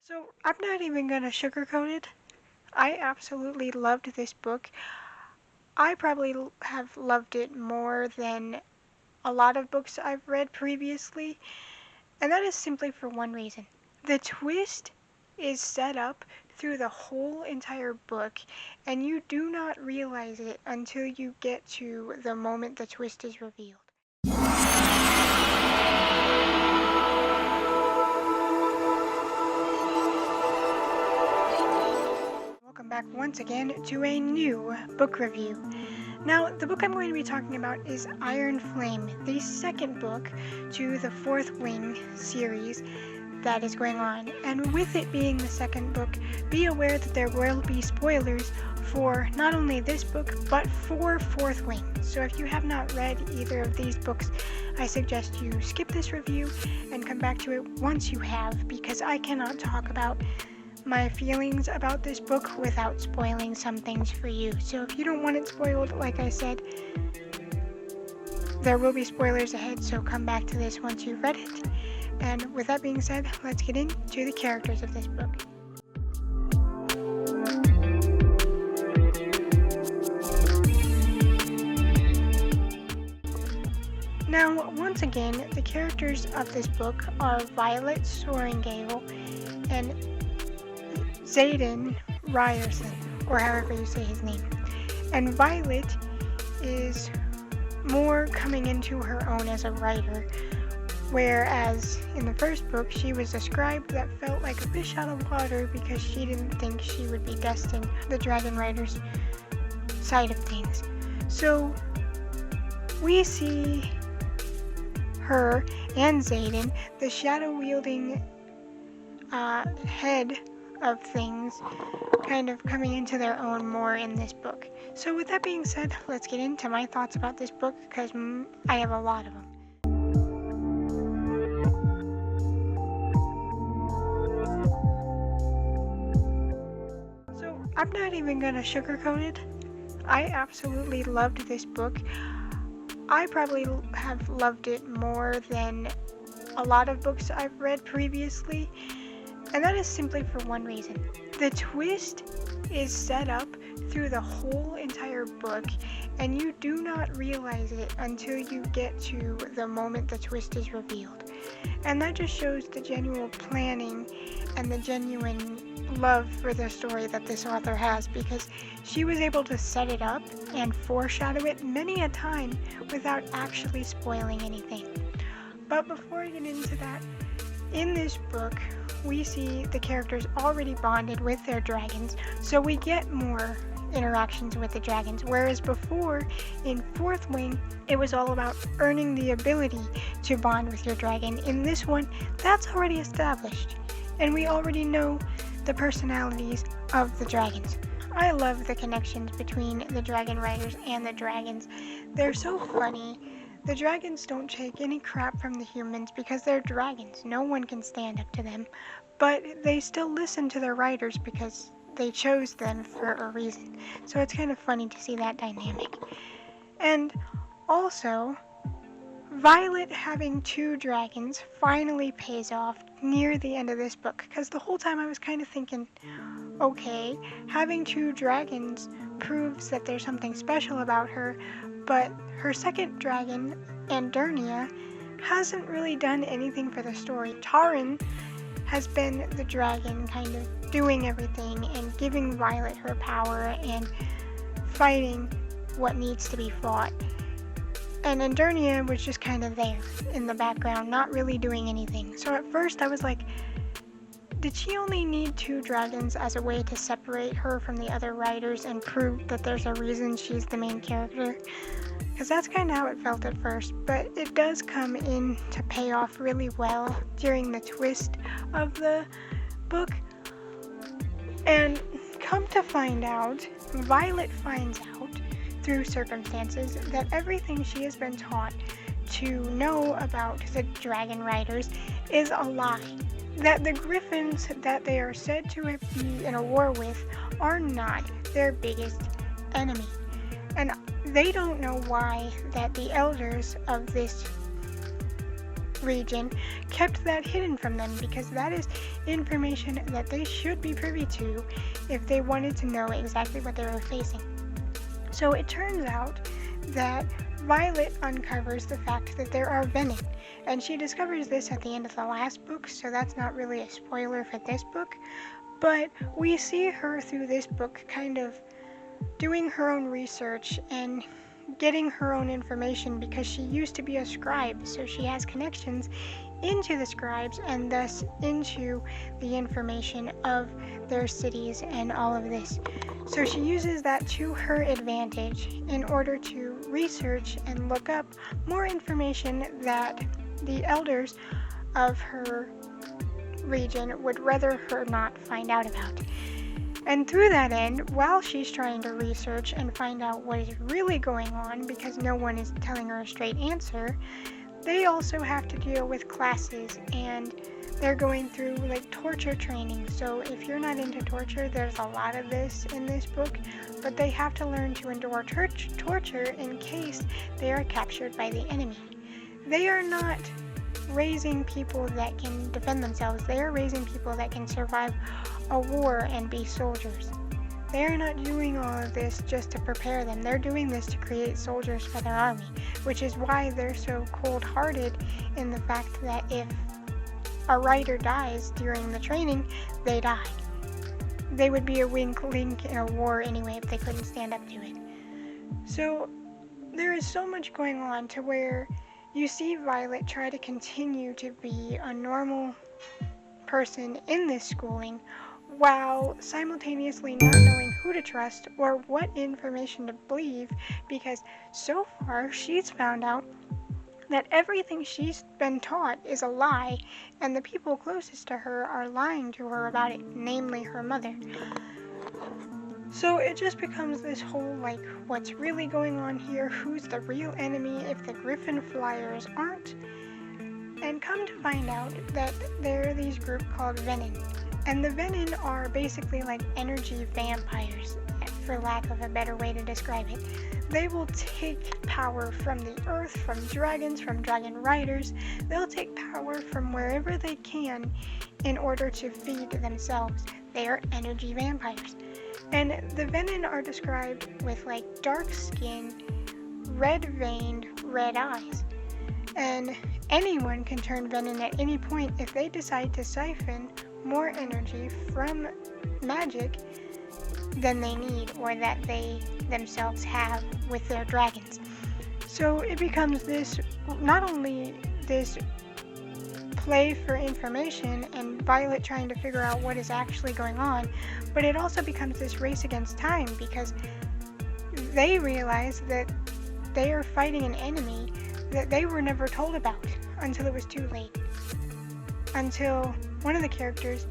So I'm not even gonna sugarcoat it. I absolutely loved this book. I probably have loved it more than a lot of books I've read previously, and that is simply for one reason. The twist is set up through the whole entire book, and you do not realize it until you get to the moment the twist is revealed. Welcome back once again to a new book review. Now, the book I'm going to be talking about is Iron Flame, the second book to the Fourth Wing series that is going on. And with it being the second book, be aware that there will be spoilers for not only this book, but for Fourth Wing. So if you have not read either of these books, I suggest you skip this review and come back to it once you have, because I cannot talk about my feelings about this book without spoiling some things for you. So if you don't want it spoiled, like I said, there will be spoilers ahead, so come back to this once you've read it. And with that being said, let's get into the characters of this book. Now, once again, the characters of this book are Violet Soaringale and Xaden Ryerson, or however you say his name. And Violet is more coming into her own as a writer, whereas in the first book she was a scribe that felt like a fish out of water because she didn't think she would be destined the dragon riders side of things. So we see her and Xaden, the shadow wielding head of things, kind of coming into their own more in this book. So with that being said, let's get into my thoughts about this book, because I have a lot of them. So I'm not even gonna sugarcoat it. I absolutely loved this book. I probably have loved it more than a lot of books I've read previously, and that is simply for one reason. The twist is set up through the whole entire book, and you do not realize it until you get to the moment the twist is revealed. And that just shows the genuine planning and the genuine love for the story that this author has, because she was able to set it up and foreshadow it many a time without actually spoiling anything. But before I get into that, in this book, we see the characters already bonded with their dragons, so we get more interactions with the dragons, whereas before, in Fourth Wing, it was all about earning the ability to bond with your dragon. In this one, that's already established, and we already know the personalities of the dragons. I love the connections between the dragon riders and the dragons. They're so funny. The dragons don't take any crap from the humans because they're dragons. No one can stand up to them. But they still listen to their riders because they chose them for a reason. So it's kind of funny to see that dynamic. And also, Violet having two dragons finally pays off near the end of this book. Because the whole time I was kind of thinking, okay, having two dragons proves that there's something special about her, but her second dragon, Andernia, hasn't really done anything for the story. Taran has been the dragon kind of doing everything and giving Violet her power and fighting what needs to be fought. And Andernia was just kind of there in the background, not really doing anything. So at first I was like, did she only need two dragons as a way to separate her from the other riders and prove that there's a reason she's the main character? Because that's kind of how it felt at first, but it does come in to pay off really well during the twist of the book. And come to find out, Violet finds out through circumstances that everything she has been taught to know about the dragon riders is a lie. That the griffins that they are said to be in a war with are not their biggest enemy. And they don't know why that the elders of this region kept that hidden from them, because that is information that they should be privy to if they wanted to know exactly what they were facing. So it turns out that Violet uncovers the fact that there are Venin, and she discovers this at the end of the last book, so that's not really a spoiler for this book, but we see her through this book kind of doing her own research and getting her own information, because she used to be a scribe, so she has connections into the scribes and thus into the information of their cities and all of this. So she uses that to her advantage in order to research and look up more information that the elders of her region would rather her not find out about. And through that end, while she's trying to research and find out what is really going on, because no one is telling her a straight answer, they also have to deal with classes, and they're going through like torture training. So if you're not into torture, there's a lot of this in this book, but they have to learn to endure torture in case they are captured by the enemy. They are not raising people that can defend themselves. They are raising people that can survive a war and be soldiers. They are not doing all of this just to prepare them. They're doing this to create soldiers for their army, which is why they're so cold-hearted in the fact that if a writer dies during the training, they die. They would be a weak link in a war anyway if they couldn't stand up to it. So there is so much going on to where you see Violet try to continue to be a normal person in this schooling, while simultaneously not knowing who to trust or what information to believe, because so far she's found out that everything she's been taught is a lie, and the people closest to her are lying to her about it, namely her mother. So it just becomes this whole, like, what's really going on here, who's the real enemy if the Griffin Flyers aren't, and come to find out that there are these group called Venin. And the Venin are basically like energy vampires, for lack of a better way to describe it. They will take power from the earth, from dragons, from dragon riders. They'll take power from wherever they can in order to feed themselves. They are energy vampires. And the Venin are described with like dark skin, red-veined, red eyes. And anyone can turn Venin at any point if they decide to siphon more energy from magic than they need, or that they themselves have with their dragons. So it becomes this, not only this play for information and Violet trying to figure out what is actually going on, but it also becomes this race against time, because they realize that they are fighting an enemy that they were never told about until it was too late. Until one of the characters,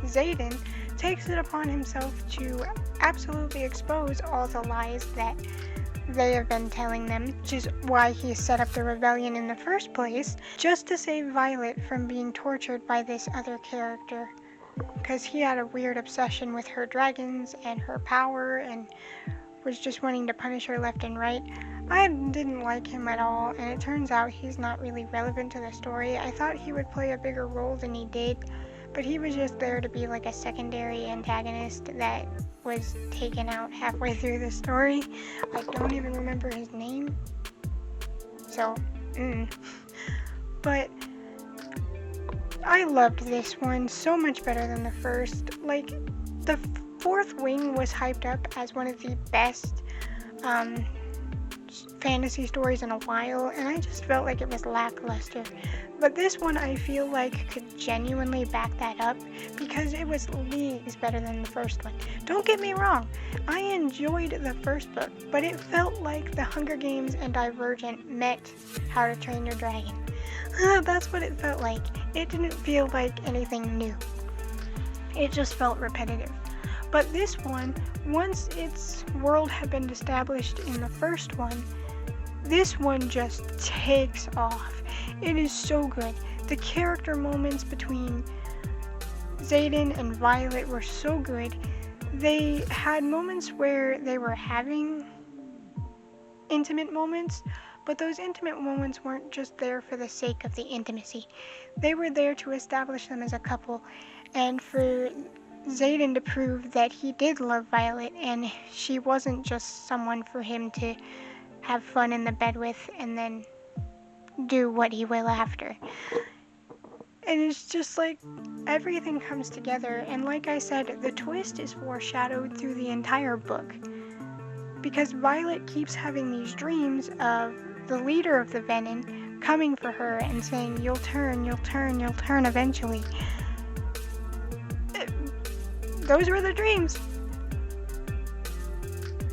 Xaden, takes it upon himself to absolutely expose all the lies that they have been telling them, which is why he set up the rebellion in the first place, just to save Violet from being tortured by this other character, because he had a weird obsession with her dragons and her power and was just wanting to punish her left and right. I didn't like him at all, and it turns out he's not really relevant to the story. I thought he would play a bigger role than he did, but he was just there to be like a secondary antagonist that was taken out halfway through the story. I don't even remember his name. So, But I loved this one so much better than the first. Like, the Fourth Wing was hyped up as one of the best fantasy stories in a while, and I just felt like it was lackluster. But this one I feel like could genuinely back that up, because it was leagues better than the first one. Don't get me wrong, I enjoyed the first book, but it felt like The Hunger Games and Divergent met How to Train Your Dragon. That's what it felt like. It didn't feel like anything new. It just felt repetitive. But this one, once its world had been established in the first one, this one just takes off. It is so good. The character moments between Xaden and Violet were so good. They had moments where they were having intimate moments, But those intimate moments weren't just there for the sake of the intimacy. They were there to establish them as a couple, and for Xaden to prove that he did love Violet and she wasn't just someone for him to have fun in the bed with and then do what he will after. And it's just like everything comes together, and like I said, the twist is foreshadowed through the entire book. Because Violet keeps having these dreams of the leader of the Venom coming for her and saying, "You'll turn, you'll turn, you'll turn eventually." Those were the dreams.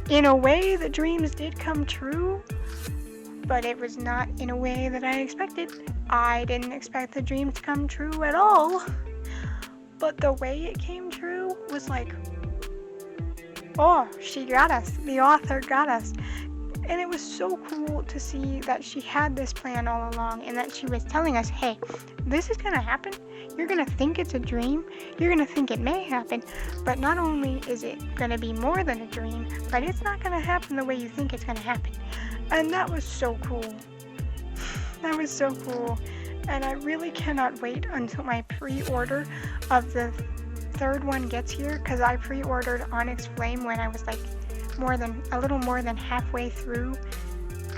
In a way, the dreams did come true, but it was not in a way that I expected. I didn't expect the dream to come true at all, but the way it came true was like, oh, she got us. The author got us. And it was so cool to see that she had this plan all along and that she was telling us, hey, this is gonna happen. You're gonna think it's a dream. You're gonna think it may happen. But not only is it gonna be more than a dream, but it's not gonna happen the way you think it's gonna happen. And that was so cool. That was so cool. And I really cannot wait until my pre-order of the third one gets here, because I pre-ordered Onyx Flame when I was like a little more than halfway through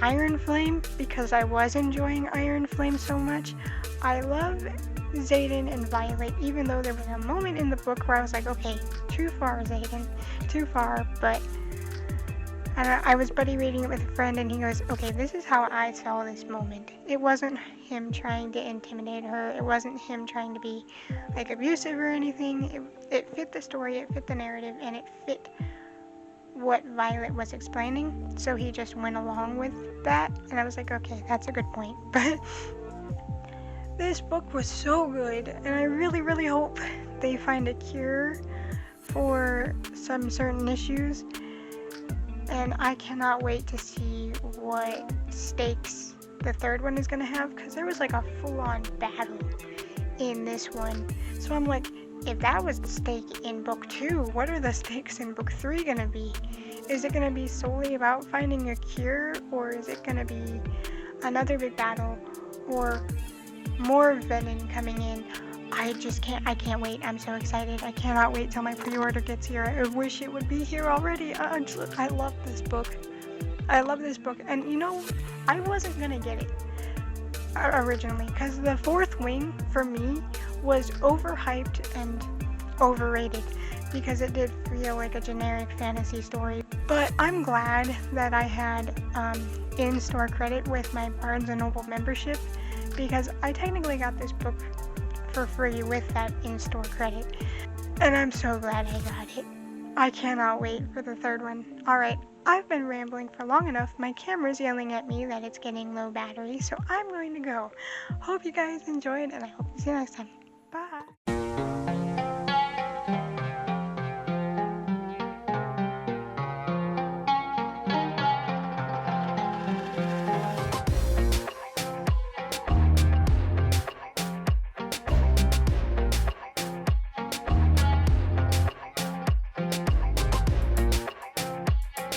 Iron Flame, because I was enjoying Iron Flame so much. I love Xaden and Violet, even though there was a moment in the book where I was like, okay, too far, Xaden, too far, but I was buddy reading it with a friend, and he goes, okay, this is how I saw this moment. It wasn't him trying to intimidate her. It wasn't him trying to be like abusive or anything. It fit the story, it fit the narrative, and it fit what Violet was explaining. So he just went along with that, and I was like, okay, that's a good point. But this book was so good, and I really, really hope they find a cure for some certain issues. And I cannot wait to see what stakes the third one is going to have, because there was like a full-on battle in this one. So I'm like, if that was the stake in book 2, what are the stakes in book 3 going to be? Is it going to be solely about finding a cure, or is it going to be another big battle, or more venom coming in? I can't wait. I'm so excited. I cannot wait till my pre-order gets here. I wish it would be here already. I love this book. I love this book. And you know, I wasn't gonna get it originally, because the Fourth Wing for me was overhyped and overrated, because it did feel like a generic fantasy story. But I'm glad that I had in-store credit with my Barnes & Noble membership, because I technically got this book for free with that in-store credit, and I'm so glad I got it. I cannot wait for the third one. Alright, I've been rambling for long enough. My camera's yelling at me that it's getting low battery, so I'm going to go. Hope you guys enjoyed, and I hope to see you next time. Bye!